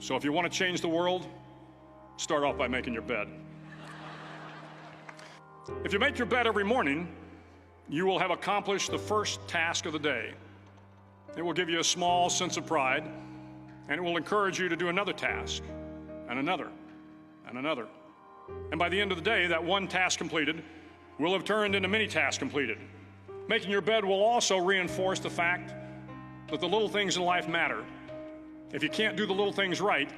So if you want to change the world, start off by making your bed. If you make your bed every morning, you will have accomplished the first task of the day. It will give you a small sense of pride, and it will encourage you to do another task, and another, and another. And by the end of the day, that one task completed will have turned into many tasks completed. Making your bed will also reinforce the fact that the little things in life matter. If you can't do the little things right,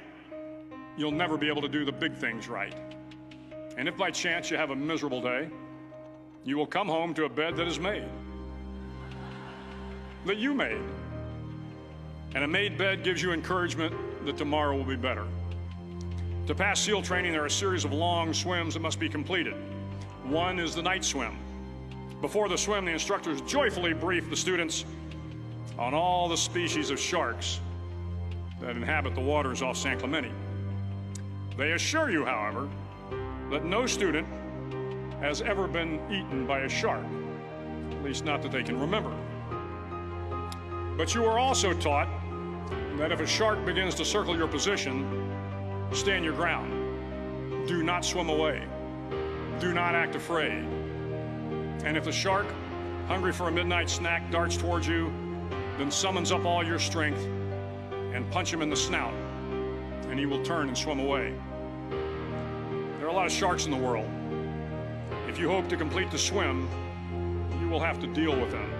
you'll never be able to do the big things right. And if by chance you have a miserable day, you will come home to a bed that is made, that you made. And a made bed gives you encouragement that tomorrow will be better. To pass SEAL training, there are a series of long swims that must be completed. One is the night swim. Before the swim, the instructors joyfully brief the students on all the species of sharks that inhabit the waters off San Clemente. They assure you, however, that no student has ever been eaten by a shark, at least not that they can remember. But you are also taught that if a shark begins to circle your position, stand your ground. Do not swim away. Do not act afraid. And if the shark, hungry for a midnight snack, darts towards you, then summons up all your strength and punch him in the snout, and he will turn and swim away. There are a lot of sharks in the world. If you hope to complete the swim, you will have to deal with them.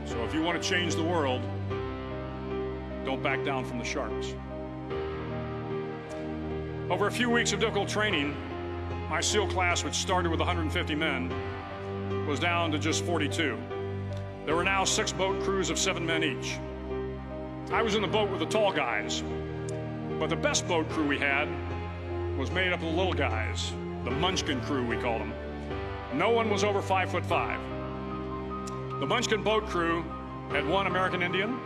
So if you want to change the world, don't back down from the sharks. Over a few weeks of difficult training, my SEAL class, which started with 150 men, was down to just 42. There were now 6 boat crews of 7 men each. I was in the boat with the tall guys, but the best boat crew we had was made up of the little guys, the Munchkin crew, we called them. No one was over 5'5". The Munchkin boat crew had 1 American Indian,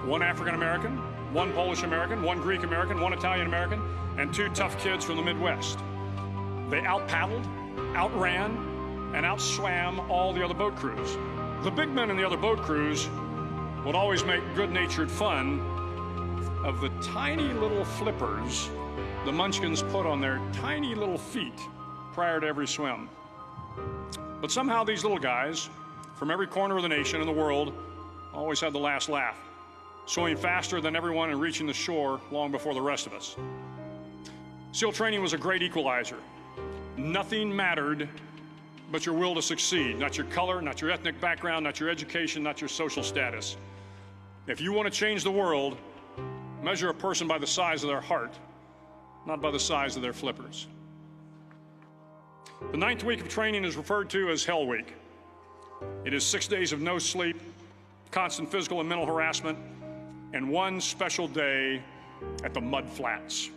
1 African American, 1 Polish American, 1 Greek American, 1 Italian American, and 2 tough kids from the Midwest. They out-paddled, outran, and outswam all the other boat crews. The big men in the other boat crews would always make good-natured fun of the tiny little flippers the Munchkins put on their tiny little feet prior to every swim. But somehow these little guys from every corner of the nation and the world always had the last laugh, swimming faster than everyone and reaching the shore long before the rest of us. SEAL training was a great equalizer. Nothing mattered but your will to succeed, not your color, not your ethnic background, not your education, not your social status. If you want to change the world, measure a person by the size of their heart, not by the size of their flippers. The 9th week of training is referred to as Hell Week. It is 6 days of no sleep, constant physical and mental harassment, and 1 special day at the Mud Flats.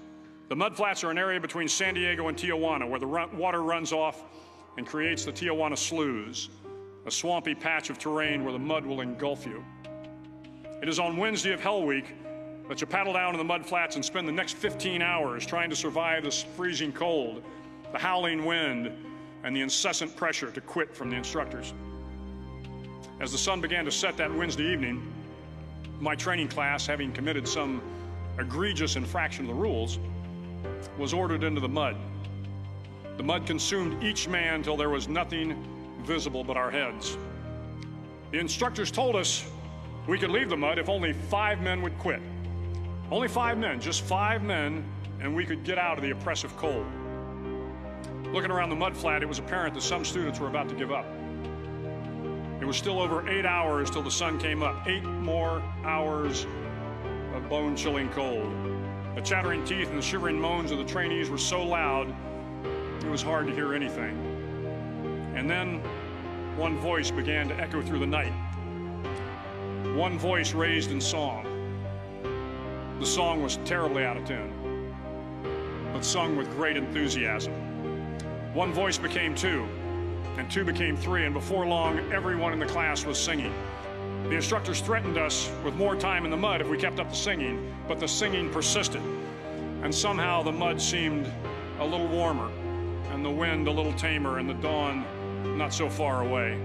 The Mud Flats are an area between San Diego and Tijuana where the water runs off and creates the Tijuana Sloughs, a swampy patch of terrain where the mud will engulf you. It is on Wednesday of Hell Week that you paddle down in the mud flats and spend the next 15 hours trying to survive the freezing cold, the howling wind, and the incessant pressure to quit from the instructors. As the sun began to set that Wednesday evening, my training class, having committed some egregious infraction of the rules, was ordered into the mud. The mud consumed each man till there was nothing visible but our heads. The instructors told us we could leave the mud if only 5 men would quit. Only 5 men, just 5 men, and we could get out of the oppressive cold. Looking around the mud flat, it was apparent that some students were about to give up. It was still over 8 hours till the sun came up. 8 more hours of bone-chilling cold. The chattering teeth and the shivering moans of the trainees were so loud, it was hard to hear anything. And then one voice began to echo through the night. One voice raised in song. The song was terribly out of tune, but sung with great enthusiasm. One voice became 2, and 2 became 3, and before long, everyone in the class was singing. The instructors threatened us with more time in the mud if we kept up the singing, but the singing persisted, and somehow the mud seemed a little warmer, and the wind a little tamer, and the dawn not so far away.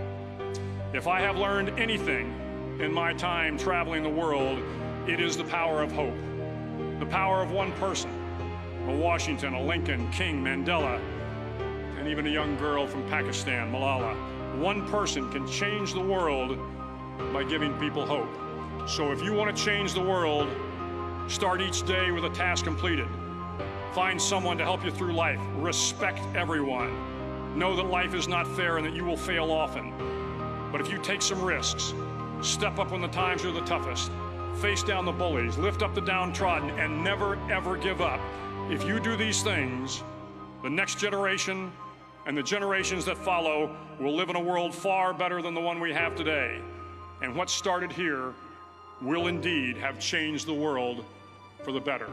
If I have learned anything in my time traveling the world, it is the power of hope. The power of one person, a Washington, a Lincoln, King, Mandela, and even a young girl from Pakistan, Malala. One person can change the world by giving people hope. So if you want to change the world, start each day with a task completed. Find someone to help you through life. Respect everyone. Know that life is not fair and that you will fail often. But if you take some risks, step up when the times are the toughest, face down the bullies, lift up the downtrodden, and never, ever give up. If you do these things, the next generation and the generations that follow will live in a world far better than the one we have today. And what started here will indeed have changed the world for the better.